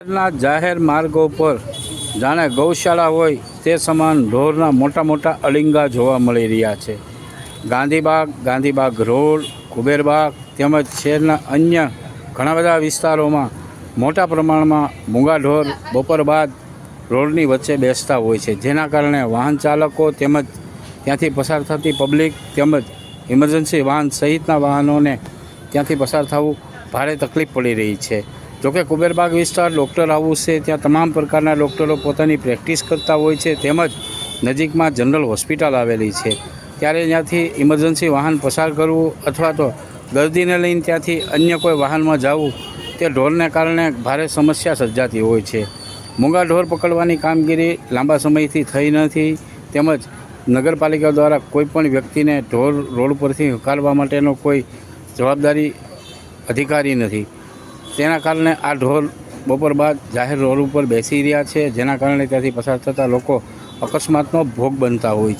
ના જાહેર માર્ગો પર જાણે ગૌશાળા હોય તે સમાન ઢોરના મોટા મોટા અલિંગા જોવા મળી રહ્યા છે. ગાંધીબાગ રોડ, કુબેરબાગ તેમજ શહેરના અન્ય ઘણા બધા વિસ્તારોમાં મોટા પ્રમાણમાં મૂંગા ઢોર બપોર બાદ રોડની વચ્ચે બેસતા હોય છે, જેના કારણે વાહન ચાલકો તેમજ ત્યાંથી પસાર થતી પબ્લિક તેમજ ઇમરજન્સી વાહન સહિતના વાહનોને ત્યાંથી પસાર થવું ભારે તકલીફ પડી રહી છે. જોકે કુબેરબાગ વિસ્તાર ડૉક્ટર હાઉસ છે, ત્યાં તમામ પ્રકારના ડૉક્ટરો પોતાની પ્રેક્ટિસ કરતા હોય છે, તેમજ નજીકમાં જનરલ હોસ્પિટલ આવેલી છે, ત્યારે ત્યાંથી ઇમરજન્સી વાહન પસાર કરવું અથવા તો દર્દીને લઈને ત્યાંથી અન્ય કોઈ વાહનમાં જવું તે ઢોરને કારણે ભારે સમસ્યા સર્જાતી હોય છે. મૂંગા ઢોર પકડવાની કામગીરી લાંબા સમયથી થઈ નથી, તેમજ નગરપાલિકા દ્વારા કોઈપણ વ્યક્તિને ઢોર રોડ પરથી હકાલવા માટેનો કોઈ જવાબદારી અધિકારી નથી. તેના કારણે આ ઢોર બપોર બાદ જાહેર રોડ ઉપર બેસી રહ્યા છે, જેના કારણે ત્યાંથી પસાર થતા લોકો અકસ્માતનો ભોગ બનતા હોય છે.